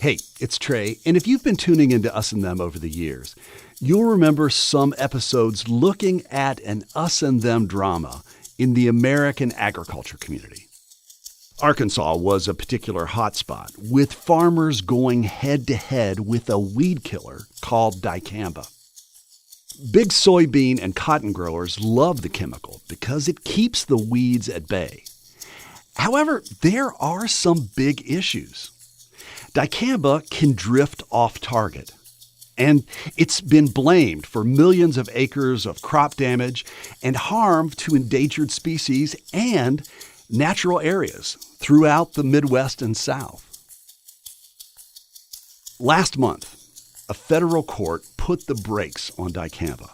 Hey, it's Trey, and if you've been tuning into Us and Them over the years, you'll remember some episodes looking at an us and them drama in the American agriculture community. Arkansas was a particular hotspot, with farmers going head-to-head with a weed killer called Dicamba. Big soybean and cotton growers love the chemical because it keeps the weeds at bay. However, there are some big issues. Dicamba can drift off target, and it's been blamed for millions of acres of crop damage and harm to endangered species and natural areas throughout the Midwest and South. Last month, a federal court put the brakes on Dicamba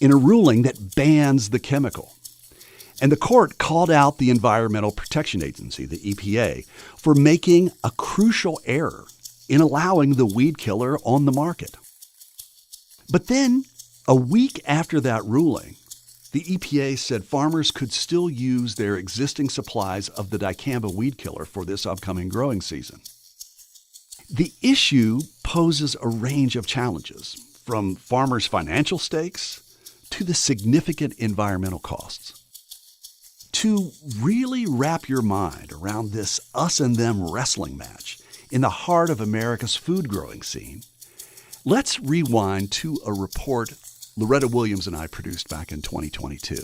in a ruling that bans the chemical. And the court called out the Environmental Protection Agency, the EPA, for making a crucial error in allowing the weed killer on the market. But then, a week after that ruling, the EPA said farmers could still use their existing supplies of the Dicamba weed killer for this upcoming growing season. The issue poses a range of challenges, from farmers' financial stakes to the significant environmental costs. To really wrap your mind around this us and them wrestling match in the heart of America's food growing scene, let's rewind to a report Loretta Williams and I produced back in 2022.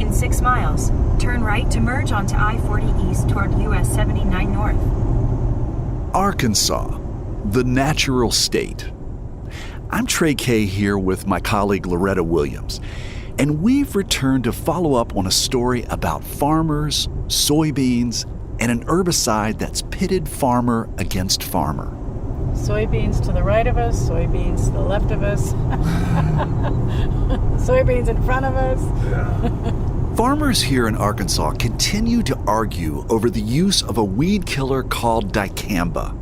In 6 miles, turn right to merge onto I-40 East toward US 79 North. Arkansas, the natural state. I'm Trey Kay here with my colleague Loretta Williams, and we've returned to follow up on a story about farmers, soybeans, and an herbicide that's pitted farmer against farmer. Soybeans to the right of us, soybeans to the left of us, soybeans in front of us. Yeah. Farmers here in Arkansas continue to argue over the use of a weed killer called Dicamba.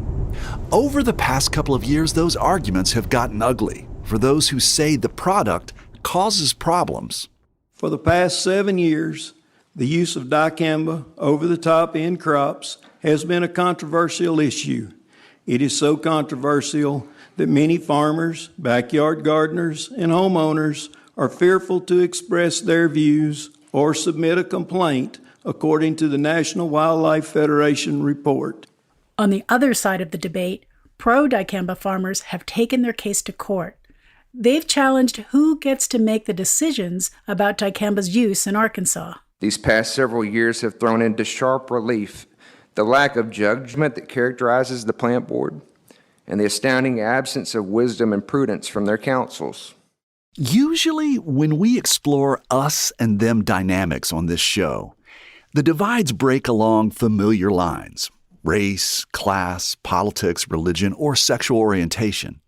Over the past couple of years, those arguments have gotten ugly for those who say the product causes problems. For the past 7 years, the use of dicamba over-the-top in crops has been a controversial issue. It is so controversial that many farmers, backyard gardeners, and homeowners are fearful to express their views or submit a complaint, according to the National Wildlife Federation report. On the other side of the debate, pro-dicamba farmers have taken their case to court. They've challenged who gets to make the decisions about dicamba's use in Arkansas. These past several years have thrown into sharp relief the lack of judgment that characterizes the plant board and the astounding absence of wisdom and prudence from their councils. Usually, when we explore us and them dynamics on this show, the divides break along familiar lines: race, class, politics, religion, or sexual orientation.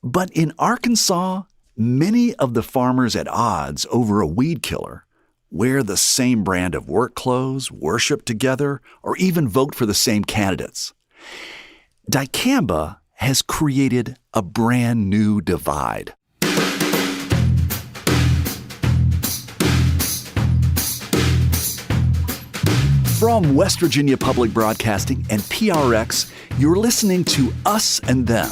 But in Arkansas, many of the farmers at odds over a weed killer wear the same brand of work clothes, worship together, or even vote for the same candidates. Dicamba has created a brand new divide. From West Virginia Public Broadcasting and PRX, you're listening to Us and Them,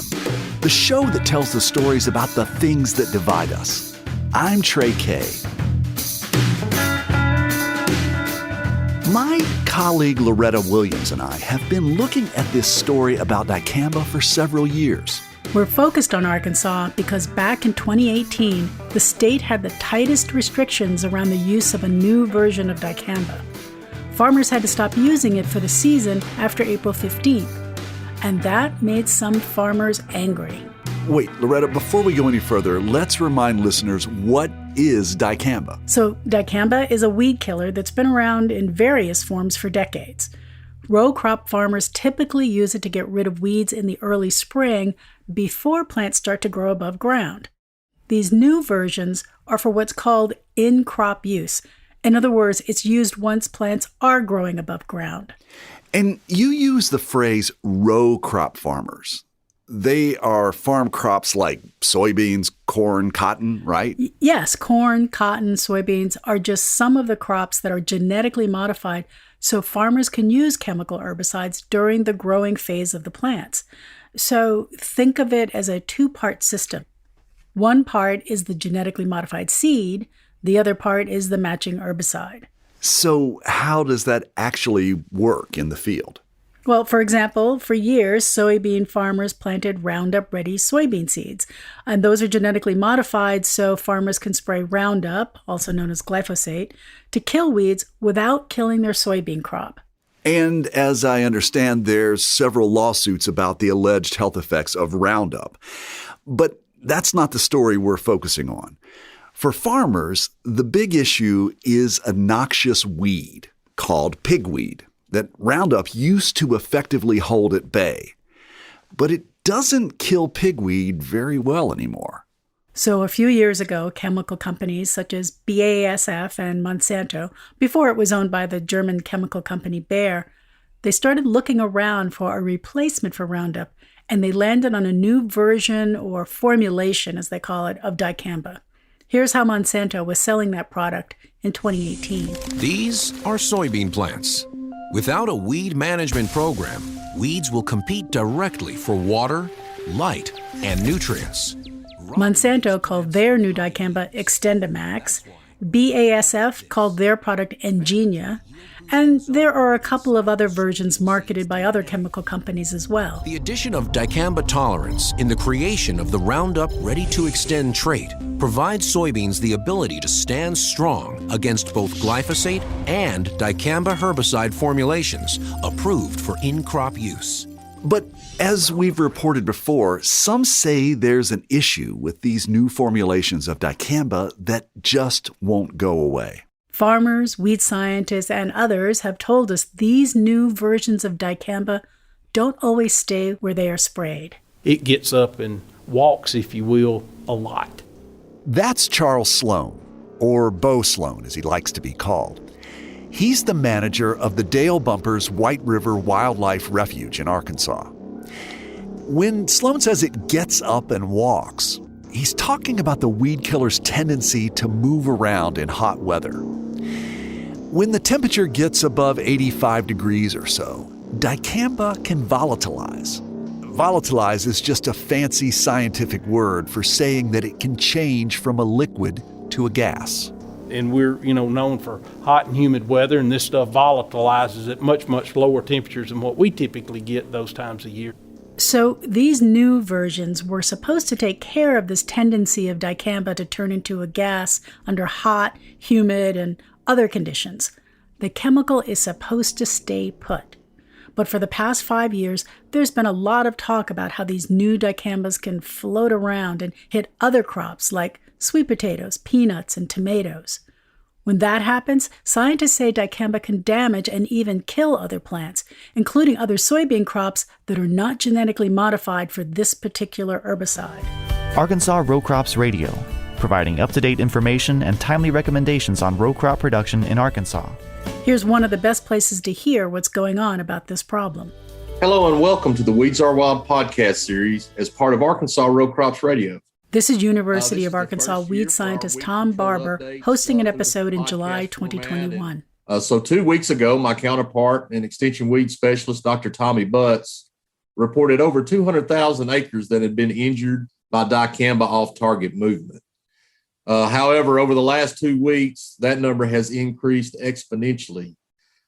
the show that tells the stories about the things that divide us. I'm Trey Kay. My colleague Loretta Williams and I have been looking at this story about dicamba for several years. We're focused on Arkansas because back in 2018, the state had the tightest restrictions around the use of a new version of dicamba. Farmers had to stop using it for the season after April 15th, and that made some farmers angry. Wait, Loretta, before we go any further, let's remind listeners, what is dicamba? So dicamba is a weed killer that's been around in various forms for decades. Row crop farmers typically use it to get rid of weeds in the early spring before plants start to grow above ground. These new versions are for what's called in-crop use. In other words, it's used once plants are growing above ground. And you use the phrase row crop farmers. they are farm crops like soybeans, corn, cotton, right? Yes, corn, cotton, soybeans are just some of the crops that are genetically modified so farmers can use chemical herbicides during the growing phase of the plants. So think of it as a two-part system. One part is the genetically modified seed, the other part is the matching herbicide. So how does that actually work in the field? Well, for example, for years, soybean farmers planted Roundup-ready soybean seeds. And those are genetically modified so farmers can spray Roundup, also known as glyphosate, to kill weeds without killing their soybean crop. And as I understand, there's several lawsuits about the alleged health effects of Roundup. But that's not the story we're focusing on. For farmers, the big issue is a noxious weed called pigweed that Roundup used to effectively hold at bay. But it doesn't kill pigweed very well anymore. So a few years ago, chemical companies such as BASF and Monsanto, before it was owned by the German chemical company Bayer, they started looking around for a replacement for Roundup, and they landed on a new version or formulation, as they call it, of Dicamba. Here's how Monsanto was selling that product in 2018. These are soybean plants. Without a weed management program, weeds will compete directly for water, light, and nutrients. Monsanto called their new dicamba XtendiMax. BASF called their product Engenia. And there are a couple of other versions marketed by other chemical companies as well. The addition of dicamba tolerance in the creation of the Roundup Ready to Extend trait provides soybeans the ability to stand strong against both glyphosate and dicamba herbicide formulations approved for in-crop use. But as we've reported before, some say there's an issue with these new formulations of dicamba that just won't go away. Farmers, weed scientists, and others have told us these new versions of dicamba don't always stay where they are sprayed. It gets up and walks, if you will, a lot. That's Charles Sloan, or Bo Sloan as he likes to be called. He's the manager of the Dale Bumpers White River Wildlife Refuge in Arkansas. When Sloan says it gets up and walks, he's talking about the weed killer's tendency to move around in hot weather. When the temperature gets above 85 degrees or so, dicamba can volatilize. Volatilize is just a fancy scientific word for saying that it can change from a liquid to a gas. And we're, known for hot and humid weather, and this stuff volatilizes at much, much lower temperatures than what we typically get those times of year. So these new versions were supposed to take care of this tendency of dicamba to turn into a gas under hot, humid, and other conditions. The chemical is supposed to stay put. But for the past 5 years, there's been a lot of talk about how these new dicambas can float around and hit other crops like sweet potatoes, peanuts, and tomatoes. When that happens, scientists say dicamba can damage and even kill other plants, including other soybean crops that are not genetically modified for this particular herbicide. Arkansas Row Crops Radio, providing up-to-date information and timely recommendations on row crop production in Arkansas. Here's one of the best places to hear what's going on about this problem. Hello and welcome to the Weeds Are Wild podcast series as part of Arkansas Row Crops Radio. This is University of Arkansas weed scientist Tom Barber hosting an episode in July 2021. So 2 weeks ago, my counterpart and extension weed specialist, Dr. Tommy Butts, reported over 200,000 acres that had been injured by dicamba off-target movement. However, over the last 2 weeks, that number has increased exponentially,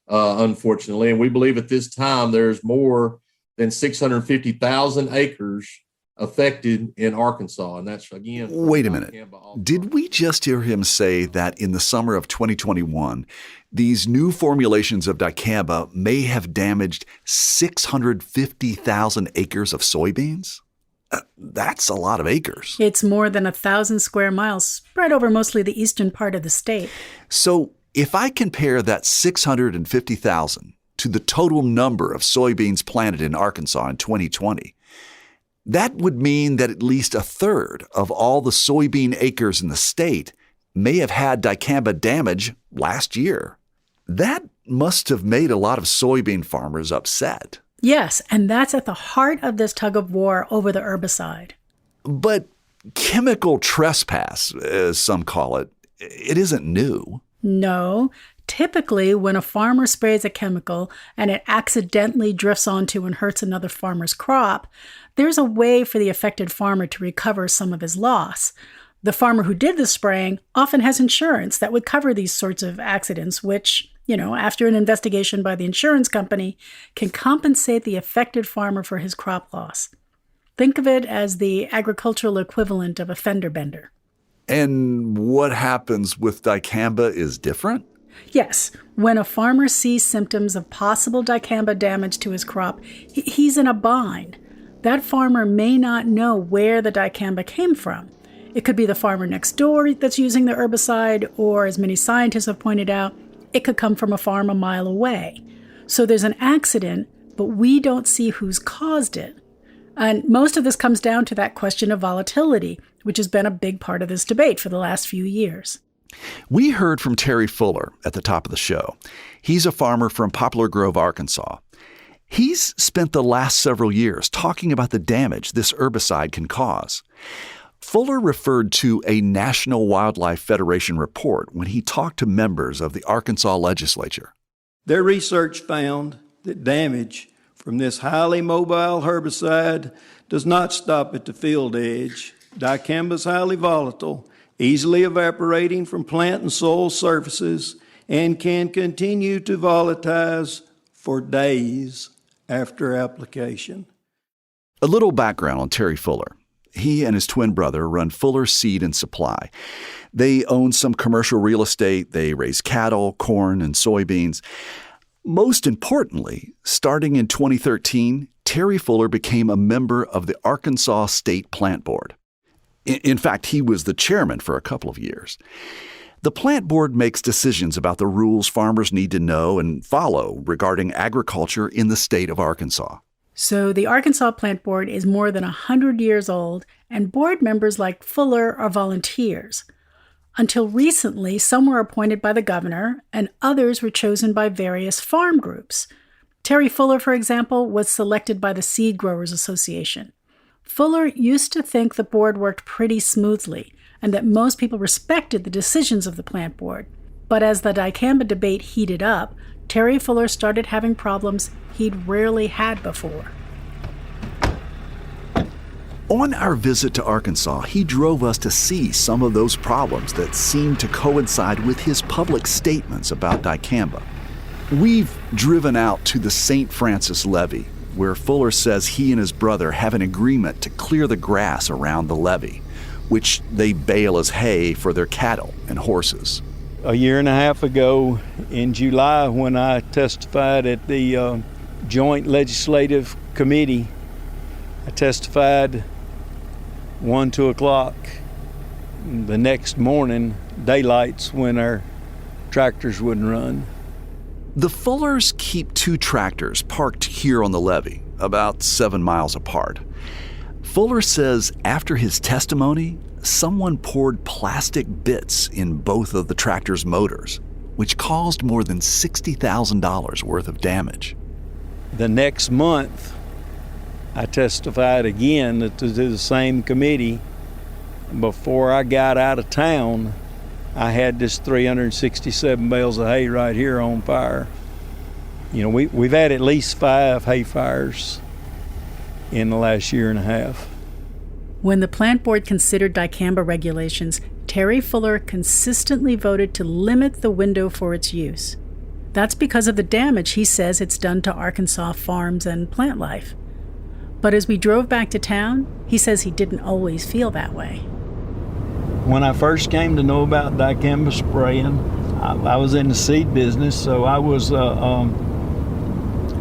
unfortunately. And we believe at this time there's more than 650,000 acres affected in Arkansas. And that's, again... Wait a minute. Did we just hear him say that in the summer of 2021, these new formulations of dicamba may have damaged 650,000 acres of soybeans? That's a lot of acres. It's more than 1,000 square miles spread over mostly the eastern part of the state. So if I compare that 650,000 to the total number of soybeans planted in Arkansas in 2020, that would mean that at least a third of all the soybean acres in the state may have had dicamba damage last year. That must have made a lot of soybean farmers upset. Yes, and that's at the heart of this tug of war over the herbicide. But chemical trespass, as some call it, it isn't new. No. Typically, when a farmer sprays a chemical and it accidentally drifts onto and hurts another farmer's crop, there's a way for the affected farmer to recover some of his loss. The farmer who did the spraying often has insurance that would cover these sorts of accidents, which, after an investigation by the insurance company, can compensate the affected farmer for his crop loss. Think of it as the agricultural equivalent of a fender bender. And what happens with dicamba is different? Yes, when a farmer sees symptoms of possible dicamba damage to his crop, he's in a bind. That farmer may not know where the dicamba came from. It could be the farmer next door that's using the herbicide, or as many scientists have pointed out, it could come from a farm a mile away. So there's an accident, but we don't see who's caused it. And most of this comes down to that question of volatility, which has been a big part of this debate for the last few years. We heard from Terry Fuller at the top of the show. He's a farmer from Poplar Grove, Arkansas. He's spent the last several years talking about the damage this herbicide can cause. Fuller referred to a National Wildlife Federation report when he talked to members of the Arkansas legislature. Their research found that damage from this highly mobile herbicide does not stop at the field edge. Dicamba is highly volatile, easily evaporating from plant and soil surfaces, and can continue to volatilize for days after application. A little background on Terry Fuller. He and his twin brother run Fuller Seed and Supply. They own some commercial real estate. They raise cattle, corn, and soybeans. Most importantly, starting in 2013, Terry Fuller became a member of the Arkansas State Plant Board. In fact, he was the chairman for a couple of years. The plant board makes decisions about the rules farmers need to know and follow regarding agriculture in the state of Arkansas. So the Arkansas Plant Board is more than 100 years old, and board members like Fuller are volunteers. Until recently, some were appointed by the governor, and others were chosen by various farm groups. Terry Fuller, for example, was selected by the Seed Growers Association. Fuller used to think the board worked pretty smoothly, and that most people respected the decisions of the plant board. But as the dicamba debate heated up, Terry Fuller started having problems he'd rarely had before. On our visit to Arkansas, he drove us to see some of those problems that seemed to coincide with his public statements about dicamba. We've driven out to the St. Francis levee, where Fuller says he and his brother have an agreement to clear the grass around the levee, which they bale as hay for their cattle and horses. A year and a half ago in July, when I testified at the Joint Legislative Committee, I testified 2 o'clock. The next morning, daylight's when our tractors wouldn't run. The Fullers keep 2 tractors parked here on the levee, about 7 miles apart. Fuller says after his testimony, someone poured plastic bits in both of the tractor's motors, which caused more than $60,000 worth of damage. The next month, I testified again to the same committee. Before I got out of town, I had this 367 bales of hay right here on fire. We've had at least 5 hay fires in the last year and a half. When the plant board considered dicamba regulations, Terry Fuller consistently voted to limit the window for its use. That's because of the damage he says it's done to Arkansas farms and plant life. But as we drove back to town, he says he didn't always feel that way. When I first came to know about dicamba spraying, I was in the seed business, so I was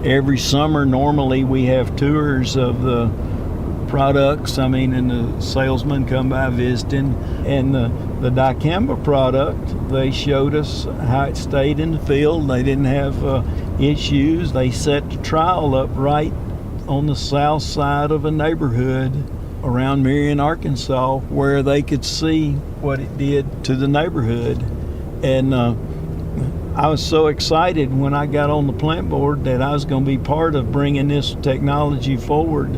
every summer normally we have tours of the products, and the salesmen come by visiting, and the dicamba product, they showed us how it stayed in the field. They didn't have issues. They set the trial up right on the south side of a neighborhood around Marion, Arkansas, where they could see what it did to the neighborhood. And I was so excited when I got on the plant board that I was going to be part of bringing this technology forward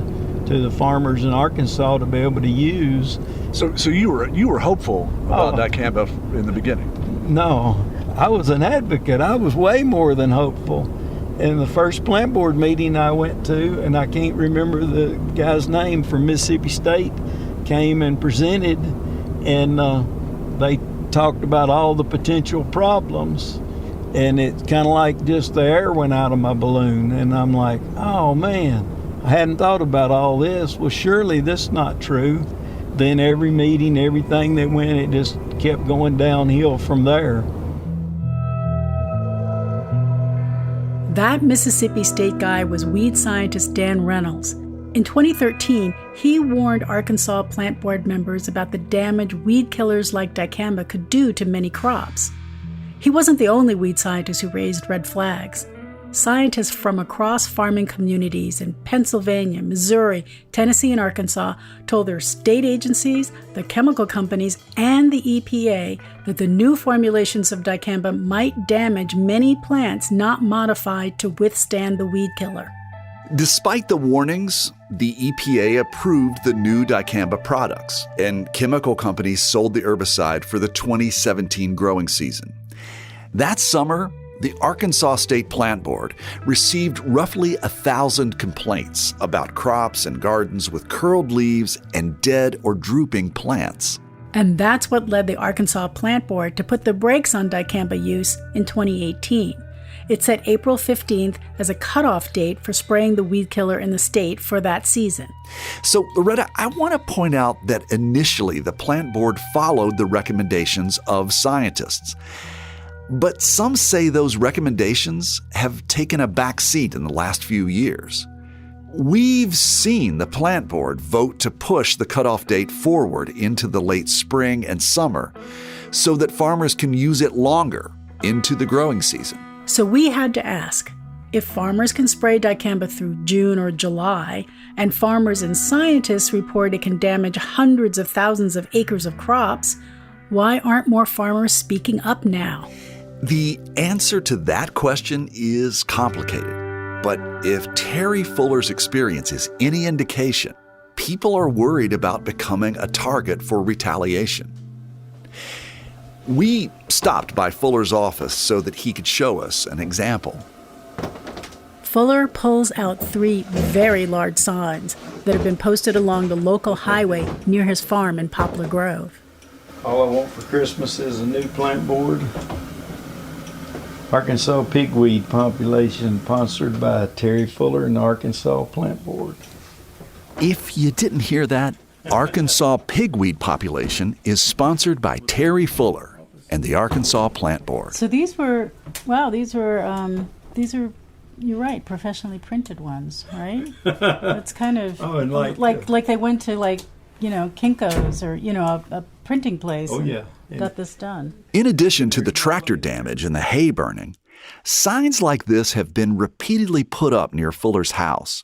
to the farmers in Arkansas to be able to use. So you were hopeful about dicamba in the beginning? No, I was an advocate. I was way more than hopeful. In the first plant board meeting I went to, and I can't remember the guy's name from Mississippi State, came and presented, and they talked about all the potential problems, and it's kind of like just the air went out of my balloon, and I'm like, oh man, I hadn't thought about all this. Well, surely this is not true. Then every meeting, everything that went, it just kept going downhill from there. That Mississippi State guy was weed scientist Dan Reynolds. In 2013, he warned Arkansas Plant Board members about the damage weed killers like dicamba could do to many crops. He wasn't the only weed scientist who raised red flags. Scientists from across farming communities in Pennsylvania, Missouri, Tennessee, and Arkansas told their state agencies, the chemical companies, and the EPA that the new formulations of dicamba might damage many plants not modified to withstand the weed killer. Despite the warnings, the EPA approved the new dicamba products, and chemical companies sold the herbicide for the 2017 growing season. That summer, the Arkansas State Plant Board received roughly 1,000 complaints about crops and gardens with curled leaves and dead or drooping plants. And that's what led the Arkansas Plant Board to put the brakes on dicamba use in 2018. It set April 15th as a cutoff date for spraying the weed killer in the state for that season. So, Loretta, I want to point out that initially the Plant Board followed the recommendations of scientists. But some say those recommendations have taken a back seat in the last few years. We've seen the Plant Board vote to push the cutoff date forward into the late spring and summer so that farmers can use it longer into the growing season. So we had to ask, if farmers can spray dicamba through June or July, and farmers and scientists report it can damage hundreds of thousands of acres of crops, why aren't more farmers speaking up now? The answer to that question is complicated. But if Terry Fuller's experience is any indication, people are worried about becoming a target for retaliation. We stopped by Fuller's office so that he could show us an example. Fuller pulls out 3 very large signs that have been posted along the local highway near his farm in Poplar Grove. All I want for Christmas is a new plant board. Arkansas pigweed population sponsored by Terry Fuller and the Arkansas Plant Board. If you didn't hear that, Arkansas pigweed population is sponsored by Terry Fuller and the Arkansas Plant Board. So these are, you're right, professionally printed ones, right? It's kind of like they went to Kinko's or, a printing place. Oh, yeah. Got this done. In addition to the tractor damage and the hay burning, signs like this have been repeatedly put up near Fuller's house,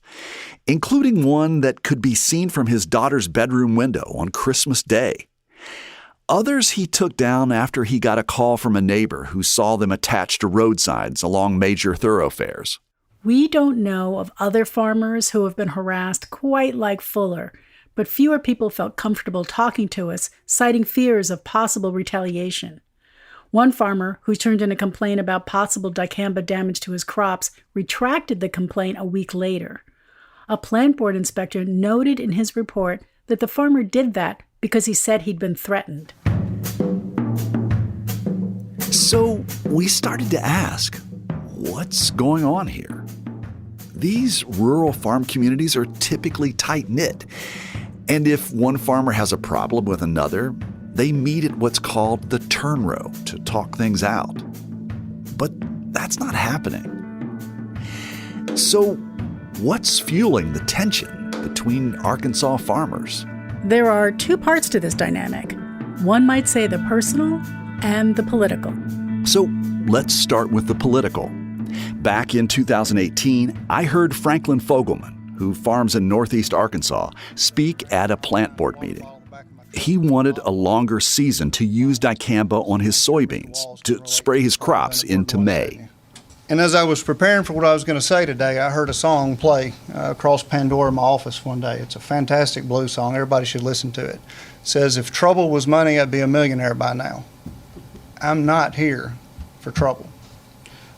including one that could be seen from his daughter's bedroom window on Christmas Day. Others he took down after he got a call from a neighbor who saw them attached to roadsides along major thoroughfares. We don't know of other farmers who have been harassed quite like Fuller, but fewer people felt comfortable talking to us, citing fears of possible retaliation. One farmer, who turned in a complaint about possible dicamba damage to his crops, retracted the complaint a week later. A plant board inspector noted in his report that the farmer did that because he said he'd been threatened. So we started to ask, what's going on here? These rural farm communities are typically tight-knit, and if one farmer has a problem with another, they meet at what's called the turn row to talk things out. But that's not happening. So what's fueling the tension between Arkansas farmers? There are 2 parts to this dynamic. One might say the personal and the political. So let's start with the political. Back in 2018, I heard Franklin Fogelman, who farms in northeast Arkansas, speak at a plant board meeting. He wanted a longer season to use dicamba on his soybeans, to spray his crops into May. And as I was preparing for what I was going to say today, I heard a song play across Pandora in my office one day. It's a fantastic blues song. Everybody should listen to it. It says, "If trouble was money, I'd be a millionaire by now." I'm not here for trouble.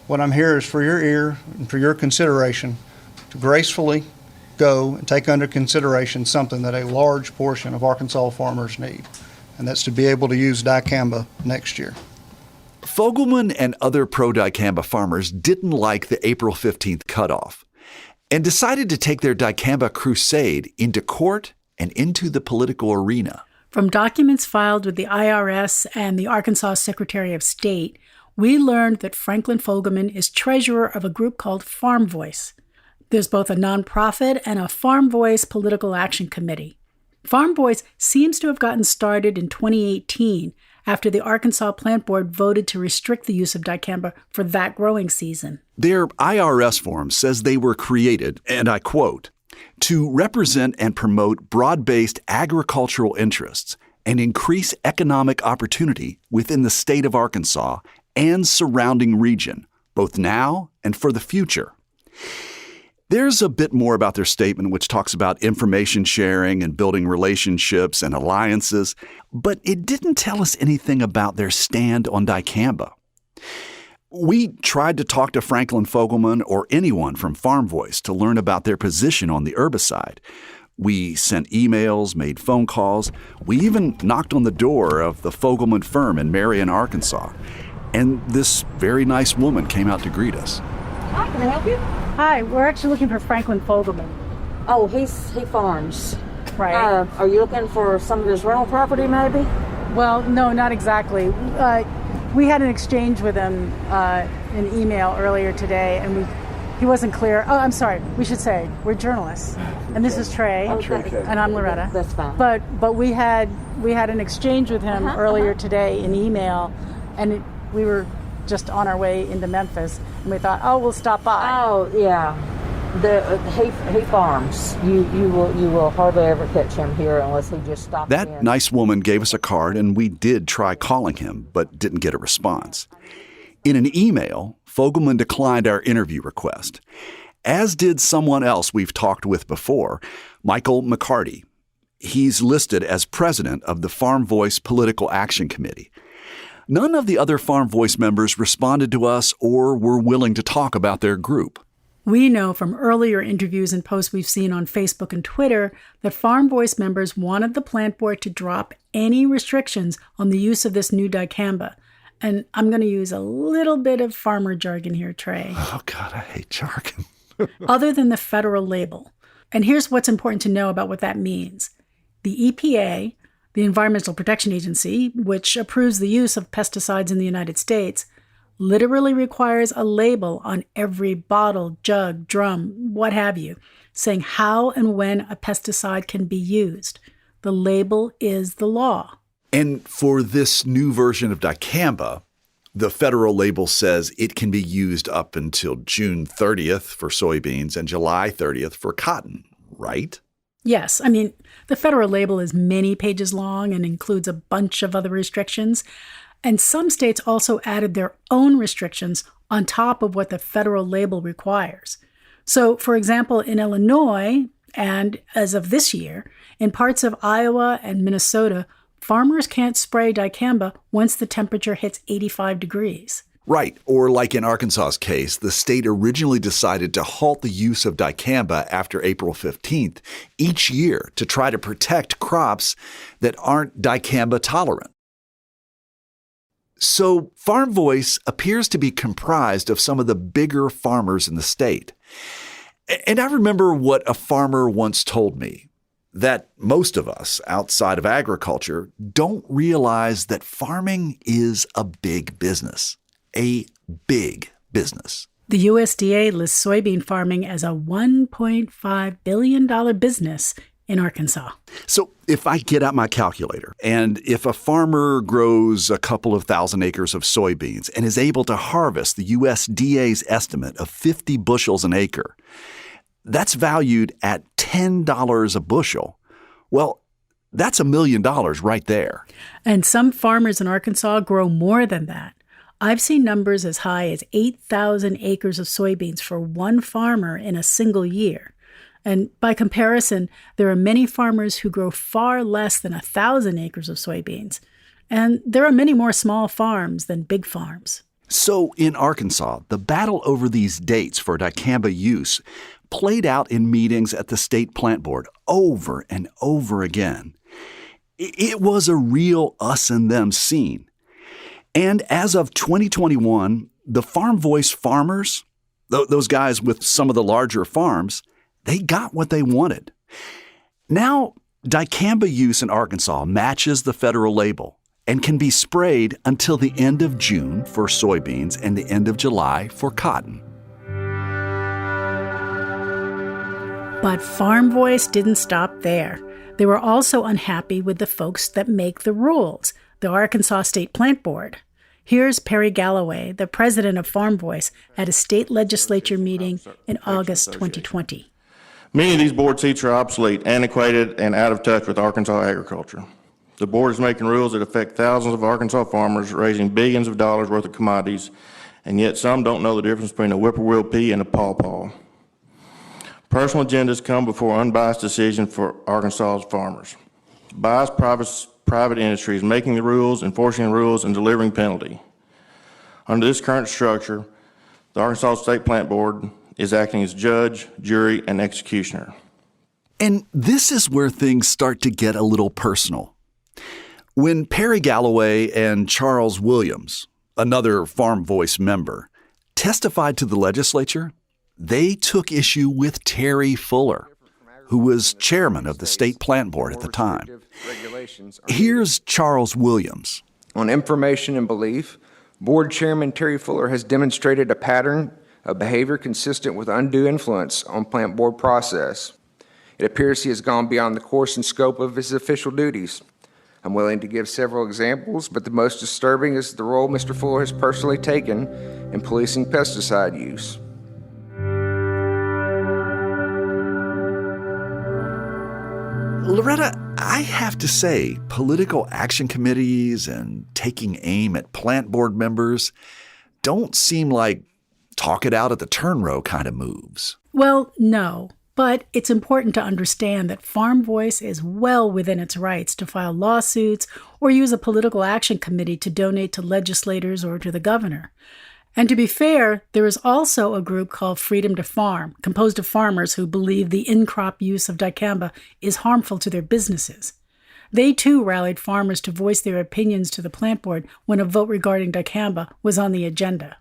What I'm here is for your ear and for your consideration to gracefully go and take under consideration something that a large portion of Arkansas farmers need, and that's to be able to use dicamba next year. Fogelman and other pro-dicamba farmers didn't like the April 15th cutoff and decided to take their dicamba crusade into court and into the political arena. From documents filed with the IRS and the Arkansas Secretary of State, we learned that Franklin Fogelman is treasurer of a group called Farm Voice. There's both a nonprofit and a Farm Voice political action committee. Farm Voice seems to have gotten started in 2018 after the Arkansas Plant Board voted to restrict the use of dicamba for that growing season. Their IRS form says they were created, and I quote, "to represent and promote broad-based agricultural interests and increase economic opportunity within the state of Arkansas and surrounding region, both now and for the future." There's a bit more about their statement, which talks about information sharing and building relationships and alliances, but it didn't tell us anything about their stand on dicamba. We tried to talk to Franklin Fogelman or anyone from Farm Voice to learn about their position on the herbicide. We sent emails, made phone calls. We even knocked on the door of the Fogelman firm in Marion, Arkansas. And this very nice woman came out to greet us. Hi, can I help you? Hi, we're actually looking for Franklin Fogelman. Oh, he farms. Right. Are you looking for some of his rental property, maybe? Well, no, not exactly. We had an exchange with him in email earlier today, and he wasn't clear. Oh, I'm sorry. We should say we're journalists, and this is Trey, and I'm Loretta. That's fine. But we had an exchange with him earlier today in email, and we were just on our way into Memphis, and we thought, we'll stop by. Oh, yeah. He farms. You will hardly ever catch him here unless he just stops in. That nice woman gave us a card, and we did try calling him, but didn't get a response. In an email, Fogelman declined our interview request, as did someone else we've talked with before, Michael McCarty. He's listed as president of the Farm Voice Political Action Committee. None of the other Farm Voice members responded to us or were willing to talk about their group. We know from earlier interviews and posts we've seen on Facebook and Twitter that Farm Voice members wanted the plant board to drop any restrictions on the use of this new dicamba. And I'm going to use a little bit of farmer jargon here, Trey. Oh, God, I hate jargon. Other than the federal label. And here's what's important to know about what that means. The EPA, the Environmental Protection Agency, which approves the use of pesticides in the United States, literally requires a label on every bottle, jug, drum, what have you, saying how and when a pesticide can be used. The label is the law. And for this new version of dicamba, the federal label says it can be used up until June 30th for soybeans and July 30th for cotton, right? Yes. I mean, the federal label is many pages long and includes a bunch of other restrictions. And some states also added their own restrictions on top of what the federal label requires. So, for example, in Illinois, and as of this year, in parts of Iowa and Minnesota, farmers can't spray dicamba once the temperature hits 85 degrees. Right. Or like in Arkansas's case, the state originally decided to halt the use of dicamba after April 15th each year to try to protect crops that aren't dicamba tolerant. So Farm Voice appears to be comprised of some of the bigger farmers in the state. And I remember what a farmer once told me, that most of us outside of agriculture don't realize that farming is a big business. A big business. The USDA lists soybean farming as a $1.5 billion business in Arkansas. So if I get out my calculator and if a farmer grows a couple of thousand acres of soybeans and is able to harvest the USDA's estimate of 50 bushels an acre, that's valued at $10 a bushel. Well, That's $1 million right there. And some farmers in Arkansas grow more than that. I've seen numbers as high as 8,000 acres of soybeans for one farmer in a single year. And by comparison, there are many farmers who grow far less than 1,000 acres of soybeans. And there are many more small farms than big farms. So in Arkansas, the battle over these dates for dicamba use played out in meetings at the state plant board over and over again. It was a real us and them scene. And as of 2021, the Farm Voice farmers, those guys with some of the larger farms, they got what they wanted. Now, dicamba use in Arkansas matches the federal label and can be sprayed until the end of June for soybeans and the end of July for cotton. But Farm Voice didn't stop there. They were also unhappy with the folks that make the rules, the Arkansas State Plant Board. Here's Perry Galloway, the president of Farm Voice, at a state legislature meeting in August 2020. Many of these board seats are obsolete, antiquated, and out of touch with Arkansas agriculture. The board is making rules that affect thousands of Arkansas farmers, raising billions of dollars worth of commodities, and yet some don't know the difference between a whippoorwill pea and a pawpaw. Personal agendas come before unbiased decision for Arkansas's farmers. Biased private industry is making the rules, enforcing the rules, and delivering penalty. Under this current structure, the Arkansas State Plant Board is acting as judge, jury, and executioner. And this is where things start to get a little personal. When Perry Galloway and Charles Williams, another Farm Voice member, testified to the legislature, they took issue with Terry Fuller, who was chairman of the state plant board at the time. Here's Charles Williams. On information and belief, board chairman Terry Fuller has demonstrated a pattern of behavior consistent with undue influence on plant board process. It appears he has gone beyond the course and scope of his official duties. I'm willing to give several examples, but the most disturbing is the role Mr. Fuller has personally taken in policing pesticide use. Loretta, I have to say, political action committees and taking aim at plant board members don't seem like talk it out at the turn row kind of moves. Well, no, but it's important to understand that Farm Voice is well within its rights to file lawsuits or use a political action committee to donate to legislators or to the governor. And to be fair, there is also a group called Freedom to Farm, composed of farmers who believe the in-crop use of dicamba is harmful to their businesses. They too rallied farmers to voice their opinions to the plant board when a vote regarding dicamba was on the agenda.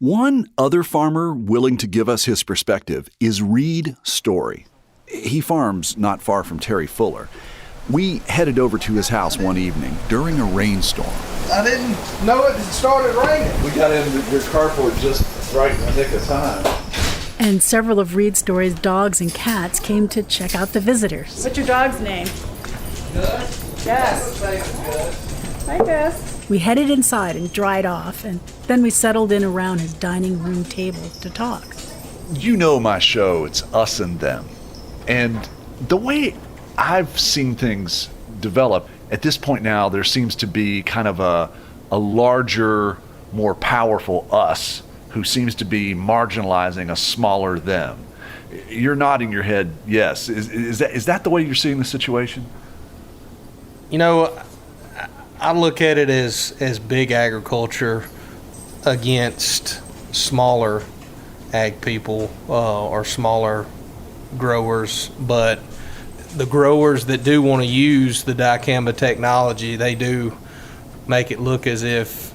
One other farmer willing to give us his perspective is Reed Story. He farms not far from Terry Fuller. We headed over to his house one evening during a rainstorm. I didn't know it started raining. We got in your carport just right in the nick of time. And several of Reed Story's dogs and cats came to check out the visitors. What's your dog's name? Gus. Gus. Hi, Gus. We headed inside and dried off, and then we settled in around his dining room table to talk. You know my show, it's us and them. And the way I've seen things develop, at this point now, there seems to be kind of a larger, more powerful us who seems to be marginalizing a smaller them. You're nodding your head, yes. Is that the way you're seeing the situation? You know, I look at it as big agriculture against smaller ag people or smaller growers, but the growers that do want to use the dicamba technology, they do make it look as if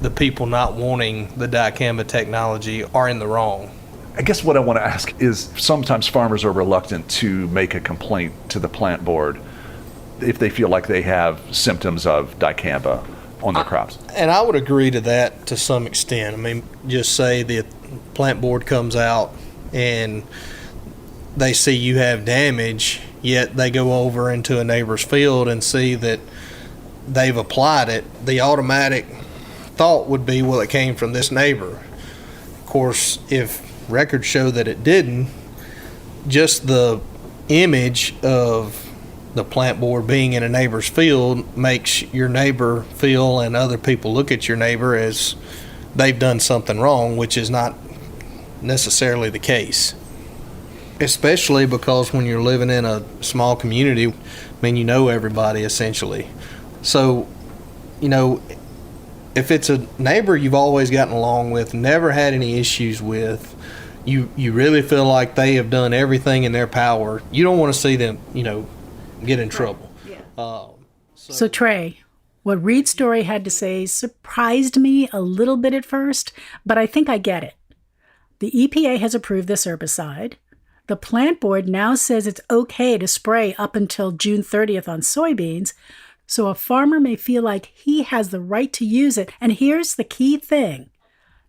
the people not wanting the dicamba technology are in the wrong. I guess what I want to ask is sometimes farmers are reluctant to make a complaint to the plant board if they feel like they have symptoms of dicamba on their crops. And I would agree to that to some extent. I mean, just say the plant board comes out and they see you have damage, yet they go over into a neighbor's field and see that they've applied it. The automatic thought would be, well, it came from this neighbor. Of course, if records show that it didn't, just the image of the plant board being in a neighbor's field makes your neighbor feel and other people look at your neighbor as they've done something wrong, which is not necessarily the case. Especially because when you're living in a small community, I mean, you know everybody essentially. So, you know, if it's a neighbor you've always gotten along with, never had any issues with, you really feel like they have done everything in their power, you don't want to see them, you know, get in trouble. Yeah. So Trey, what Reed's story had to say surprised me a little bit at first, but I think I get it. The EPA has approved this herbicide. The plant board now says it's okay to spray up until June 30th on soybeans, so a farmer may feel like he has the right to use it. And here's the key thing: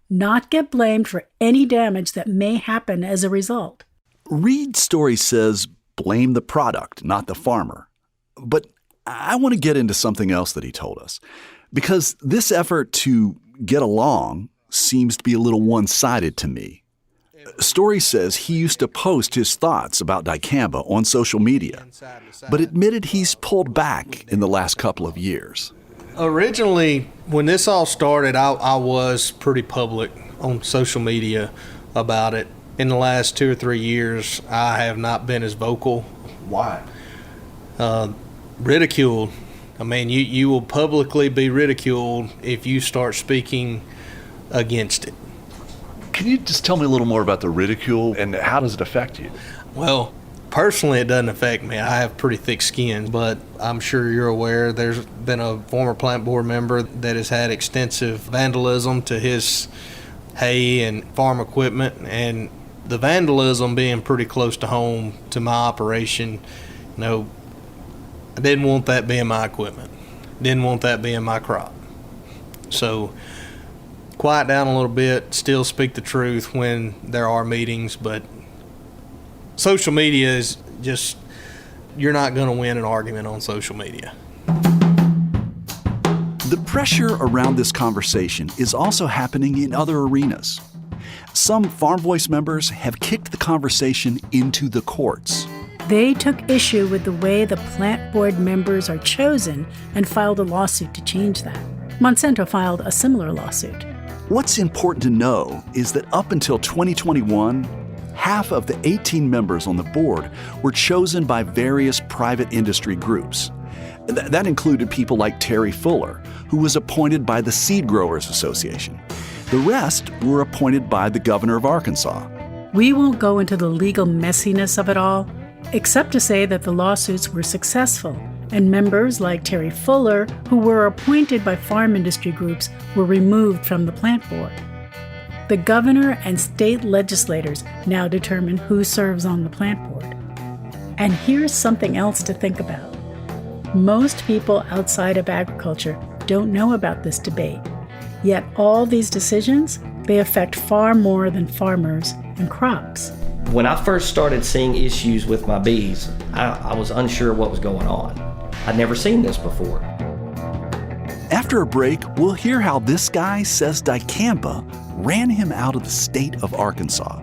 not get blamed for any damage that may happen as a result. Reed's story says blame the product, not the farmer. But I want to get into something else that he told us, because this effort to get along seems to be a little one-sided to me. Story says he used to post his thoughts about dicamba on social media, but admitted he's pulled back in the last couple of years. Originally, when this all started, I was pretty public on social media about it. In the last 2 or 3 years, I have not been as vocal. Why? Ridiculed. I mean, you will publicly be ridiculed if you start speaking against it. Can you just tell me a little more about the ridicule and how does it affect you? Well, personally, it doesn't affect me. I have pretty thick skin, but I'm sure you're aware there's been a former plant board member that has had extensive vandalism to his hay and farm equipment, and the vandalism being pretty close to home to my operation, you know, I didn't want that being my equipment. Didn't want that being my crop. So quiet down a little bit, still speak the truth when there are meetings, but social media is just, you're not going to win an argument on social media. The pressure around this conversation is also happening in other arenas. Some Farm Voice members have kicked the conversation into the courts. They took issue with the way the plant board members are chosen and filed a lawsuit to change that. Monsanto filed a similar lawsuit. What's important to know is that up until 2021, half of the 18 members on the board were chosen by various private industry groups. That included people like Terry Fuller, who was appointed by the Seed Growers Association. The rest were appointed by the governor of Arkansas. We won't go into the legal messiness of it all, except to say that the lawsuits were successful, and members like Terry Fuller, who were appointed by farm industry groups, were removed from the plant board. The governor and state legislators now determine who serves on the plant board. And here's something else to think about. Most people outside of agriculture don't know about this debate, yet all these decisions, they affect far more than farmers and crops. When I first started seeing issues with my bees, I was unsure what was going on. I'd never seen this before. After a break, we'll hear how this guy says dicamba ran him out of the state of Arkansas.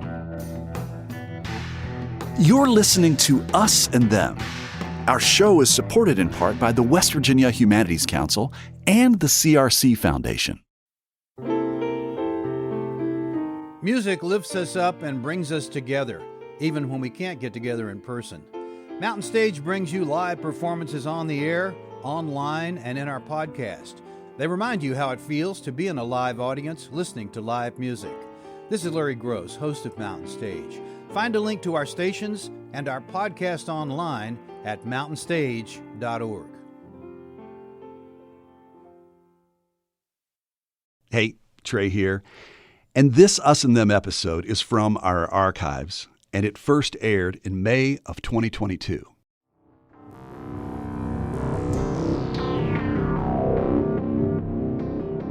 You're listening to Us and Them. Our show is supported in part by the West Virginia Humanities Council and the CRC Foundation. Music lifts us up and brings us together, even when we can't get together in person. Mountain Stage brings you live performances on the air, online, and in our podcast. They remind you how it feels to be in a live audience listening to live music. This is Larry Gross, host of Mountain Stage. Find a link to our stations and our podcast online at mountainstage.org. Hey, Trey here. And this Us and Them episode is from our archives, and it first aired in May of 2022.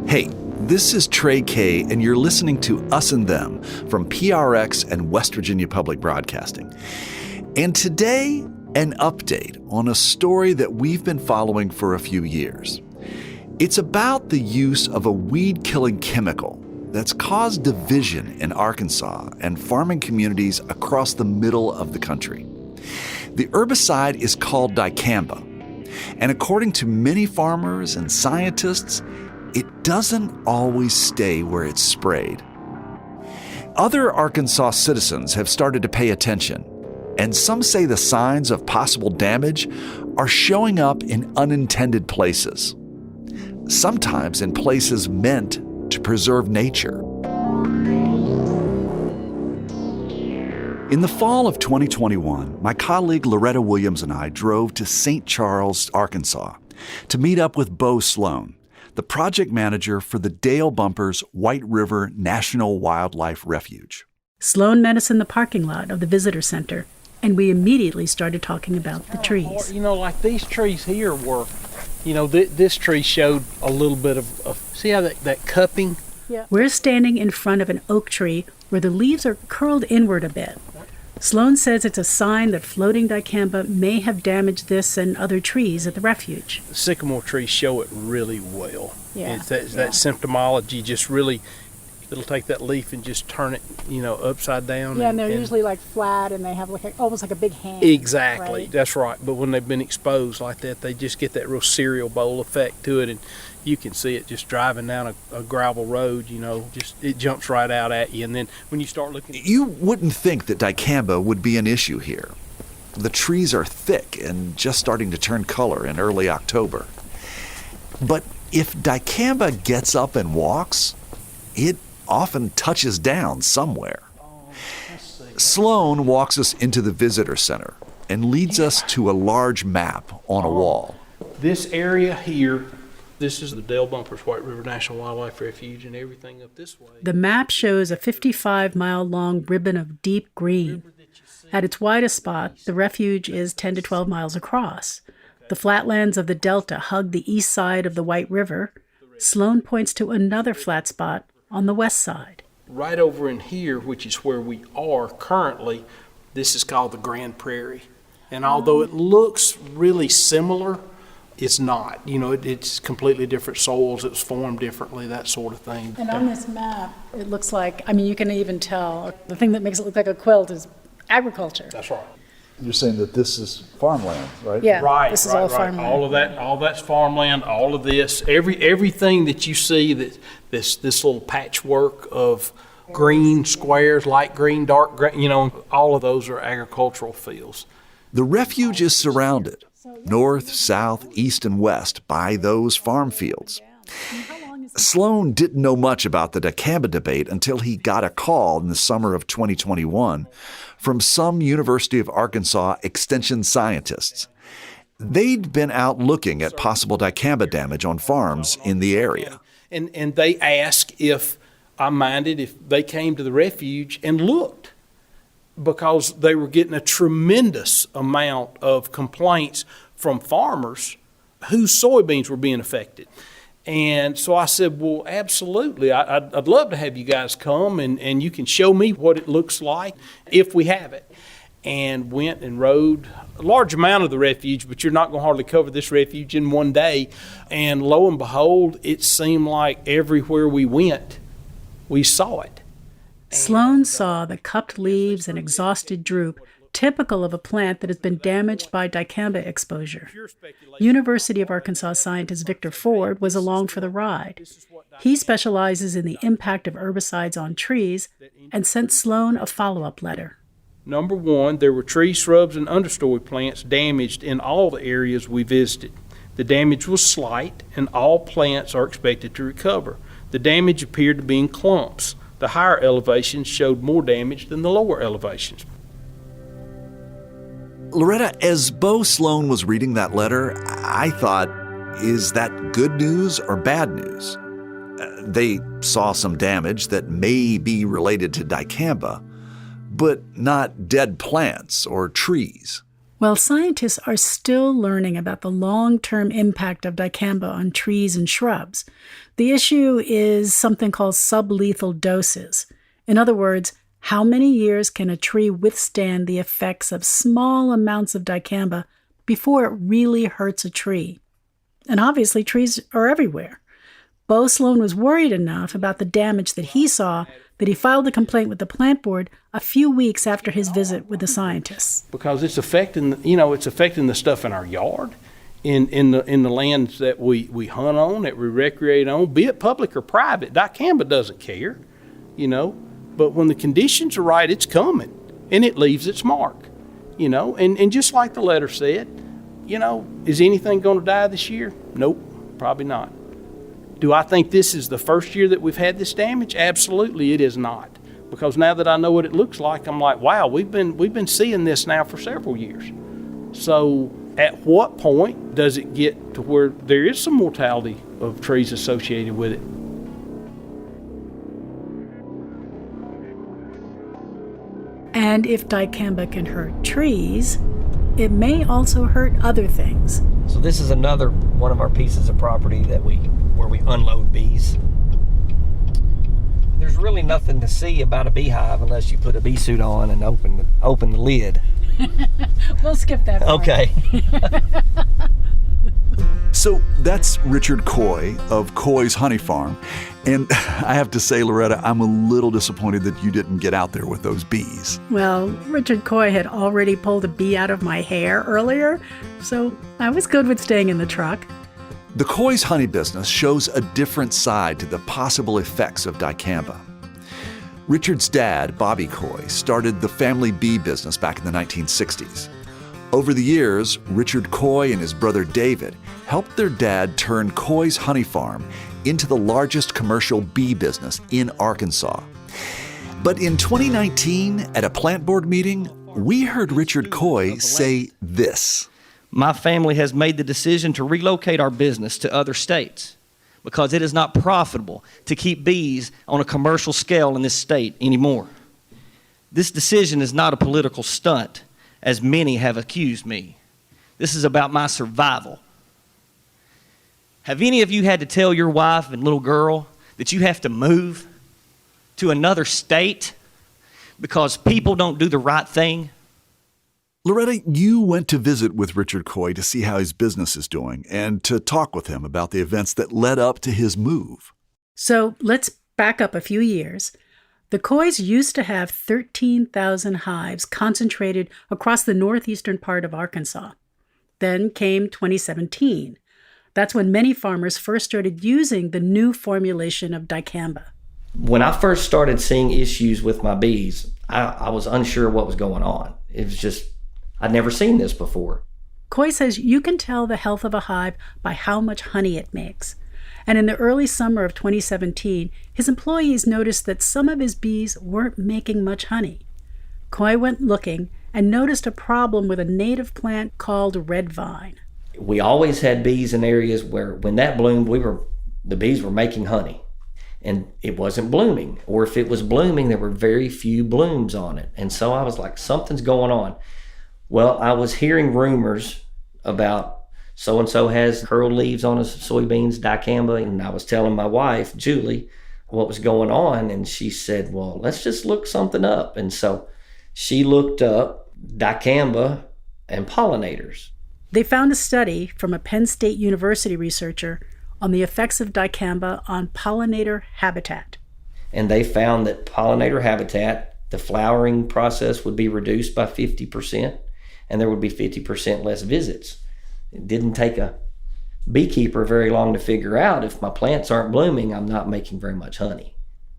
Hey, this is Trey K, and you're listening to Us and Them from PRX and West Virginia Public Broadcasting. And today, an update on a story that we've been following for a few years. It's about the use of a weed-killing chemical that's caused division in Arkansas and farming communities across the middle of the country. The herbicide is called Dicamba, and according to many farmers and scientists, it doesn't always stay where it's sprayed. Other Arkansas citizens have started to pay attention, and some say the signs of possible damage are showing up in unintended places, sometimes in places meant to preserve nature. In the fall of 2021, my colleague Loretta Williams and I drove to St. Charles, Arkansas, to meet up with Bo Sloan, the project manager for the Dale Bumpers White River National Wildlife Refuge. Sloan met us in the parking lot of the visitor center, and we immediately started talking about the trees. Like these trees here were, this tree showed a little bit of see how that cupping? Yeah. We're standing in front of an oak tree where the leaves are curled inward a bit. Sloan says it's a sign that floating dicamba may have damaged this and other trees at the refuge. The sycamore trees show it really well. Yeah. It's that symptomology just really, it'll take that leaf and just turn it, upside down. Yeah, and they're usually like flat and they have almost like a big hand. Exactly, right? That's right. But when they've been exposed like that, they just get that real cereal bowl effect to it, and you can see it just driving down a gravel road, just it jumps right out at you. And then when you start looking... You wouldn't think that dicamba would be an issue here. The trees are thick and just starting to turn color in early October. But if dicamba gets up and walks, it often touches down somewhere. Sloan walks us into the visitor center and leads us to a large map on a wall. This area here, this is the Dale Bumpers White River National Wildlife Refuge, and everything up this way. The map shows a 55-mile-long ribbon of deep green. At its widest spot, the refuge is 10 to 12 miles across. The flatlands of the delta hug the east side of the White River. Sloan points to another flat spot on the west side. Right over in here, which is where we are currently, this is called the Grand Prairie. And although it looks really similar, it's not. It's completely different soils. It's formed differently, that sort of thing. And on this map, it looks like, you can even tell, the thing that makes it look like a quilt is agriculture. That's right. You're saying that this is farmland, right? Yeah, right, this is all farmland. All that's farmland, all of this, everything that you see, that this little patchwork of green squares, light green, dark green, all of those are agricultural fields. The refuge is surrounded, north, south, east, and west, by those farm fields. Sloan didn't know much about the dicamba debate until he got a call in the summer of 2021 from some University of Arkansas extension scientists. They'd been out looking at possible dicamba damage on farms in the area. And they asked if I minded if they came to the refuge and looked, because they were getting a tremendous amount of complaints from farmers whose soybeans were being affected. And so I said, well, absolutely. I'd love to have you guys come and you can show me what it looks like if we have it. And went and rode a large amount of the refuge, but you're not going to hardly cover this refuge in one day. And lo and behold, it seemed like everywhere we went, we saw it. Sloan saw the cupped leaves and exhausted droop, typical of a plant that has been damaged by dicamba exposure. University of Arkansas scientist Victor Ford was along for the ride. He specializes in the impact of herbicides on trees and sent Sloan a follow-up letter. Number one, there were tree, shrubs, and understory plants damaged in all the areas we visited. The damage was slight, and all plants are expected to recover. The damage appeared to be in clumps. The higher elevations showed more damage than the lower elevations. Loretta, as Bo Sloan was reading that letter, I thought, is that good news or bad news? They saw some damage that may be related to dicamba, but not dead plants or trees. Well, scientists are still learning about the long-term impact of dicamba on trees and shrubs. The issue is something called sublethal doses. In other words, how many years can a tree withstand the effects of small amounts of dicamba before it really hurts a tree? And obviously, trees are everywhere. Bo Sloan was worried enough about the damage that he saw that he filed a complaint with the plant board a few weeks after his visit with the scientists. Because it's affecting the stuff in our yard, in the lands that we hunt on, that we recreate on, be it public or private. Dicamba doesn't care, but when the conditions are right, it's coming, and it leaves its mark, and just like the letter said, is anything going to die this year? Nope, probably not. Do I think this is the first year that we've had this damage? Absolutely, it is not. Because now that I know what it looks like, I'm like, wow, we've been seeing this now for several years. So at what point does it get to where there is some mortality of trees associated with it? And if dicamba can hurt trees, it may also hurt other things. So this is another one of our pieces of property where we unload bees. There's really nothing to see about a beehive unless you put a bee suit on and open the lid. We'll skip that part. Okay. So that's Richard Coy of Coy's Honey Farm. And I have to say, Loretta, I'm a little disappointed that you didn't get out there with those bees. Well, Richard Coy had already pulled a bee out of my hair earlier, so I was good with staying in the truck. The Coy's honey business shows a different side to the possible effects of dicamba. Richard's dad, Bobby Coy, started the family bee business back in the 1960s. Over the years, Richard Coy and his brother David helped their dad turn Coy's Honey Farm into the largest commercial bee business in Arkansas. But in 2019, at a plant board meeting, we heard Richard Coy say this. My family has made the decision to relocate our business to other states because it is not profitable to keep bees on a commercial scale in this state anymore. This decision is not a political stunt, as many have accused me. This is about my survival. Have any of you had to tell your wife and little girl that you have to move to another state because people don't do the right thing? Loretta, you went to visit with Richard Coy to see how his business is doing and to talk with him about the events that led up to his move. So let's back up a few years. The Coys used to have 13,000 hives concentrated across the northeastern part of Arkansas. Then came 2017. That's when many farmers first started using the new formulation of dicamba. When I first started seeing issues with my bees, I was unsure what was going on. It was just, I'd never seen this before. Coy says you can tell the health of a hive by how much honey it makes. And in the early summer of 2017, his employees noticed that some of his bees weren't making much honey. Coy went looking and noticed a problem with a native plant called red vine. We always had bees in areas where when that bloomed, the bees were making honey. And it wasn't blooming. Or if it was blooming, there were very few blooms on it. And so I was like, something's going on. Well, I was hearing rumors about so-and-so has curled leaves on his soybeans, dicamba, and I was telling my wife, Julie, what was going on, and she said, well, let's just look something up. And so she looked up dicamba and pollinators. They found a study from a Penn State University researcher on the effects of dicamba on pollinator habitat. And they found that pollinator habitat, the flowering process would be reduced by 50%, and there would be 50% less visits. It didn't take a beekeeper very long to figure out if my plants aren't blooming, I'm not making very much honey.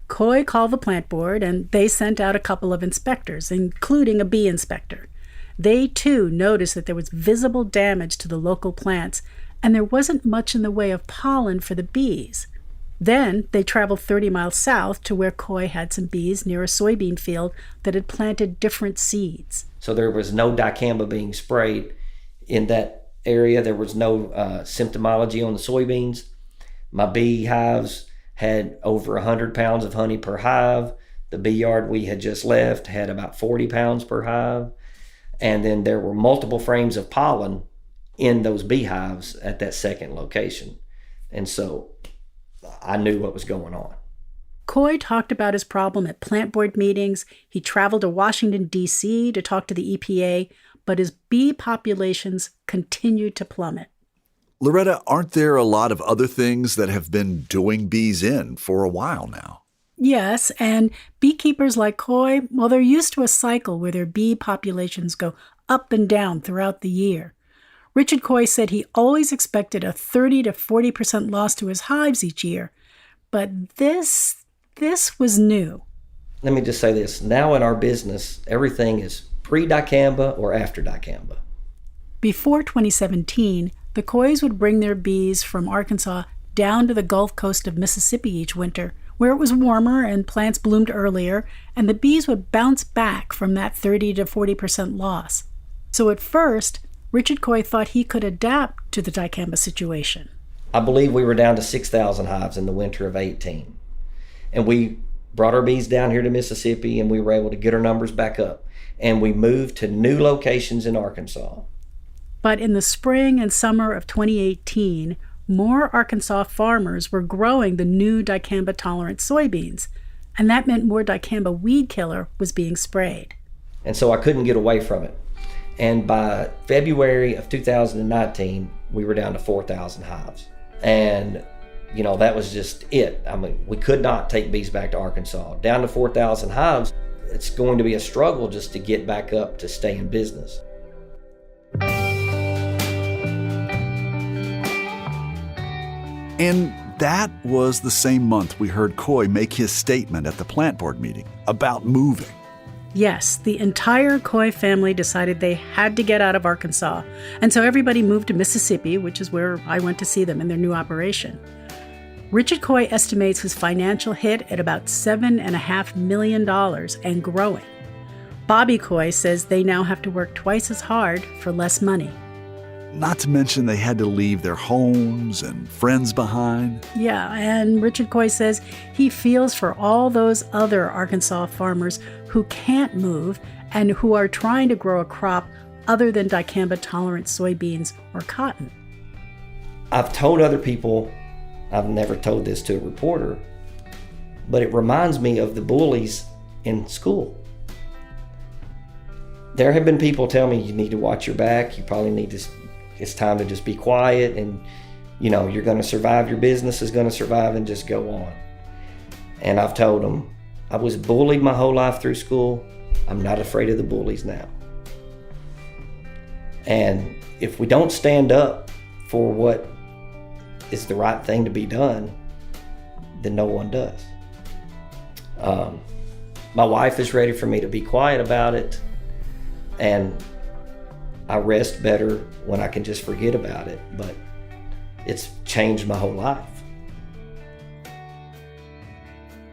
Coy called the plant board, and they sent out a couple of inspectors, including a bee inspector. They, too, noticed that there was visible damage to the local plants, and there wasn't much in the way of pollen for the bees. Then they traveled 30 miles south to where Coy had some bees near a soybean field that had planted different seeds. So there was no dicamba being sprayed in that area. There was no symptomology on the soybeans. My beehives had over 100 pounds of honey per hive. The bee yard we had just left had about 40 pounds per hive. And then there were multiple frames of pollen in those beehives at that second location. And so I knew what was going on. Coy talked about his problem at plant board meetings. He traveled to Washington, D.C. to talk to the EPA, but his bee populations continued to plummet. Loretta, aren't there a lot of other things that have been doing bees in for a while now? Yes, and beekeepers like Coy, well, they're used to a cycle where their bee populations go up and down throughout the year. Richard Coy said he always expected a 30 to 40% loss to his hives each year, but this was new. Let me just say this. Now in our business, everything is pre-dicamba or after dicamba. Before 2017, the Coys would bring their bees from Arkansas down to the Gulf Coast of Mississippi each winter, where it was warmer and plants bloomed earlier, and the bees would bounce back from that 30 to 40% loss. So at first, Richard Coy thought he could adapt to the dicamba situation. I believe we were down to 6,000 hives in the winter of 18. And we brought our bees down here to Mississippi, and we were able to get our numbers back up. And we moved to new locations in Arkansas. But in the spring and summer of 2018, more Arkansas farmers were growing the new dicamba-tolerant soybeans, and that meant more dicamba weed killer was being sprayed. And so I couldn't get away from it. And by February of 2019, we were down to 4,000 hives. And, that was just it. I mean, we could not take bees back to Arkansas. Down to 4,000 hives, it's going to be a struggle just to get back up to stay in business. And that was the same month we heard Coy make his statement at the plant board meeting about moving. Yes, the entire Coy family decided they had to get out of Arkansas, and so everybody moved to Mississippi, which is where I went to see them in their new operation. Richard Coy estimates his financial hit at about $7.5 million and growing. Bobby Coy says they now have to work twice as hard for less money. Not to mention they had to leave their homes and friends behind. Yeah, and Richard Coy says he feels for all those other Arkansas farmers who can't move and who are trying to grow a crop other than dicamba-tolerant soybeans or cotton. I've told other people, I've never told this to a reporter, but it reminds me of the bullies in school. There have been people tell me, you need to watch your back, you probably need to, it's time to just be quiet, and you're going to survive, your business is going to survive, and just go on. And I've told them, I was bullied my whole life through school. I'm not afraid of the bullies now. And if we don't stand up for what is the right thing to be done, then no one does. My wife is ready for me to be quiet about it, and I rest better when I can just forget about it, but it's changed my whole life.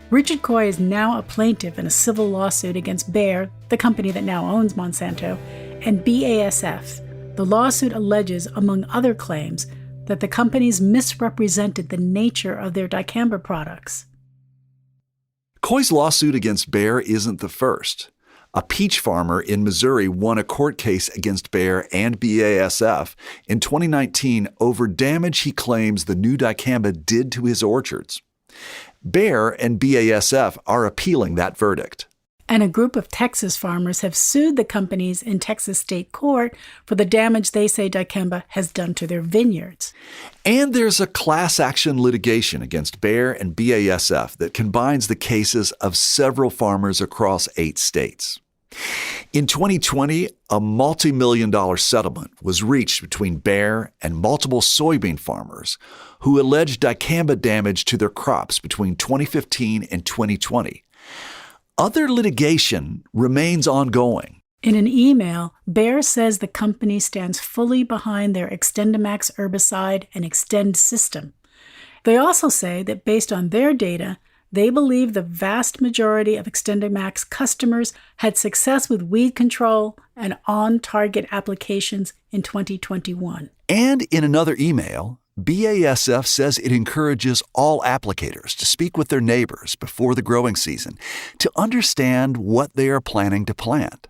Richard Coy is now a plaintiff in a civil lawsuit against Bayer, the company that now owns Monsanto, and BASF. The lawsuit alleges, among other claims, that the companies misrepresented the nature of their dicamba products. Coy's lawsuit against Bayer isn't the first. A peach farmer in Missouri won a court case against Bayer and BASF in 2019 over damage he claims the new dicamba did to his orchards. Bayer and BASF are appealing that verdict. And a group of Texas farmers have sued the companies in Texas state court for the damage they say dicamba has done to their vineyards. And there's a class action litigation against Bayer and BASF that combines the cases of several farmers across 8 states. In 2020, a multi-million-dollar settlement was reached between Bayer and multiple soybean farmers who alleged dicamba damage to their crops between 2015 and 2020. Other litigation remains ongoing. In an email, Bayer says the company stands fully behind their XtendiMax herbicide and Xtend system. They also say that based on their data, they believe the vast majority of XtendiMax customers had success with weed control and on-target applications in 2021. And in another email, BASF says it encourages all applicators to speak with their neighbors before the growing season to understand what they are planning to plant,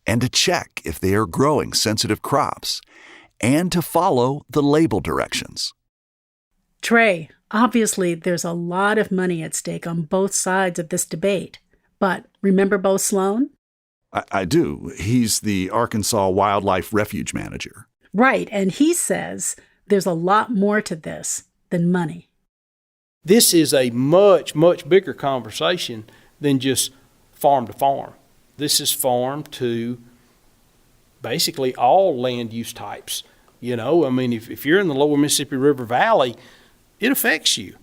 and to check if they are growing sensitive crops, and to follow the label directions. Trey, obviously there's a lot of money at stake on both sides of this debate. But remember Bo Sloan? I do. He's the Arkansas Wildlife Refuge Manager. Right, and he says there's a lot more to this than money. This is a much, much bigger conversation than just farm to farm. This is farm to basically all land use types. You know, I mean, if you're in the lower Mississippi River Valley, it affects you.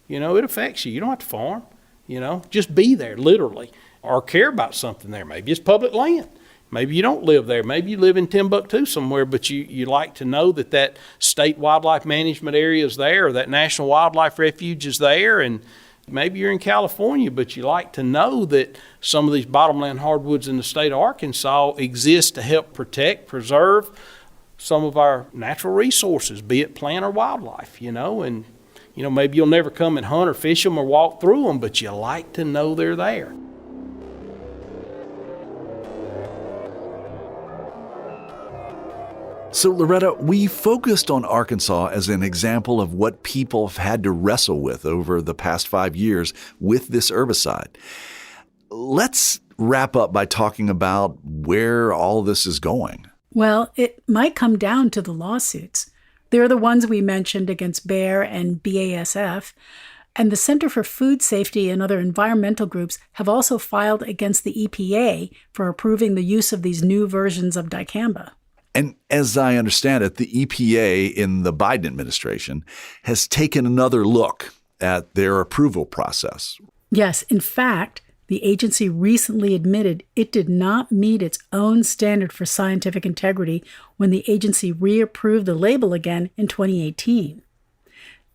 You know, it affects you. You don't have to farm, you know, just be there literally or care about something there. Maybe it's public land. Maybe you don't live there. Maybe you live in Timbuktu somewhere, but you like to know that state wildlife management area is there or that national wildlife refuge is there. And maybe you're in California, but you like to know that some of these bottomland hardwoods in the state of Arkansas exist to help protect, preserve some of our natural resources, be it plant or wildlife, you know. And, you know, maybe you'll never come and hunt or fish them or walk through them, but you like to know they're there. So, Loretta, we focused on Arkansas as an example of what people have had to wrestle with over the past 5 years with this herbicide. Let's wrap up by talking about where all this is going. Well, it might come down to the lawsuits. There are the ones we mentioned against Bayer and BASF, and the Center for Food Safety and other environmental groups have also filed against the EPA for approving the use of these new versions of dicamba. And as I understand it, the EPA in the Biden administration has taken another look at their approval process. Yes, in fact, the agency recently admitted it did not meet its own standard for scientific integrity when the agency reapproved the label again in 2018.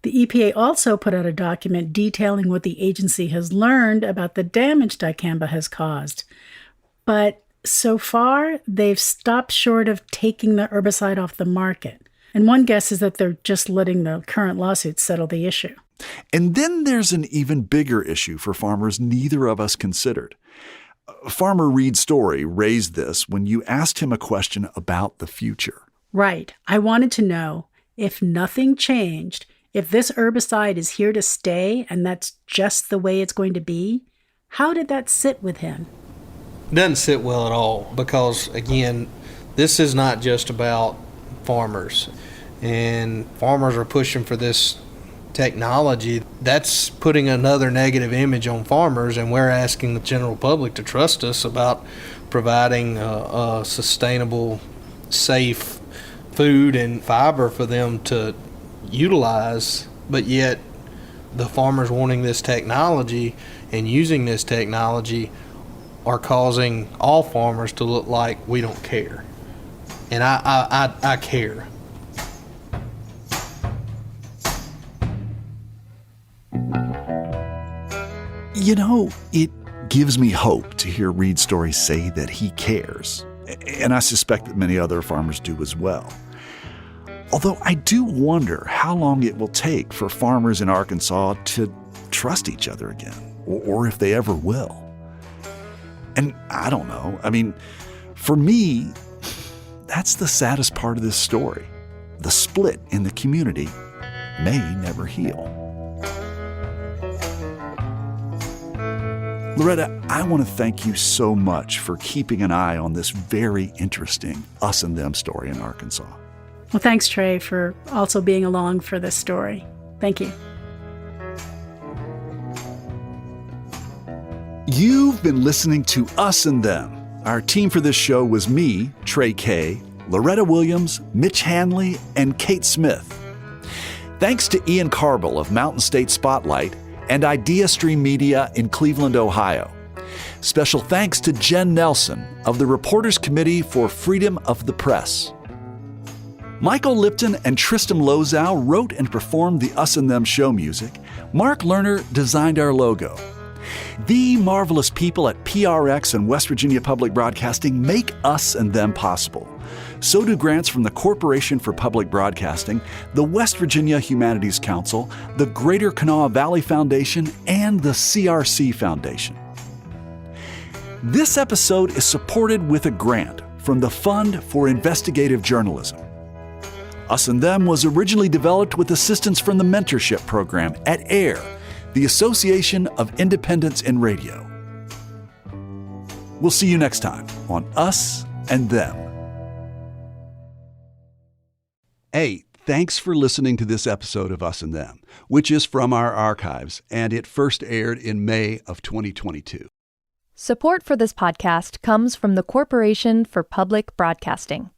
The EPA also put out a document detailing what the agency has learned about the damage dicamba has caused. But so far, they've stopped short of taking the herbicide off the market. And one guess is that they're just letting the current lawsuits settle the issue. And then there's an even bigger issue for farmers neither of us considered. Farmer Reed Story raised this when you asked him a question about the future. Right. I wanted to know, if nothing changed, if this herbicide is here to stay and that's just the way it's going to be, how did that sit with him? Doesn't sit well at all because, again, this is not just about farmers. And farmers are pushing for this technology. That's putting another negative image on farmers, and we're asking the general public to trust us about providing a sustainable, safe food and fiber for them to utilize. But yet the farmers wanting this technology and using this technology are causing all farmers to look like we don't care. And I care. You know, it gives me hope to hear Reed Story say that he cares. And I suspect that many other farmers do as well. Although I do wonder how long it will take for farmers in Arkansas to trust each other again, or if they ever will. And I don't know. I mean, for me, that's the saddest part of this story. The split in the community may never heal. Loretta, I want to thank you so much for keeping an eye on this very interesting us and them story in Arkansas. Well, thanks, Trey, for also being along for this story. Thank you. You've been listening to Us and Them. Our team for this show was me, Trey Kay, Loretta Williams, Mitch Hanley, and Kate Smith. Thanks to Ian Carble of Mountain State Spotlight and IdeaStream Media in Cleveland, Ohio. Special thanks to Jen Nelson of the Reporters Committee for Freedom of the Press. Michael Lipton and Tristam Lozow wrote and performed the Us and Them show music. Mark Lerner designed our logo. The marvelous people at PRX and West Virginia Public Broadcasting make Us and Them possible. So do grants from the Corporation for Public Broadcasting, the West Virginia Humanities Council, the Greater Kanawha Valley Foundation, and the CRC Foundation. This episode is supported with a grant from the Fund for Investigative Journalism. Us and Them was originally developed with assistance from the mentorship program at AIR, the Association of Independents in Radio. We'll see you next time on Us and Them. Hey, Thanks for listening to this episode of Us and Them, which is from our archives, and it first aired in May of 2022. Support for this podcast comes from the Corporation for Public Broadcasting.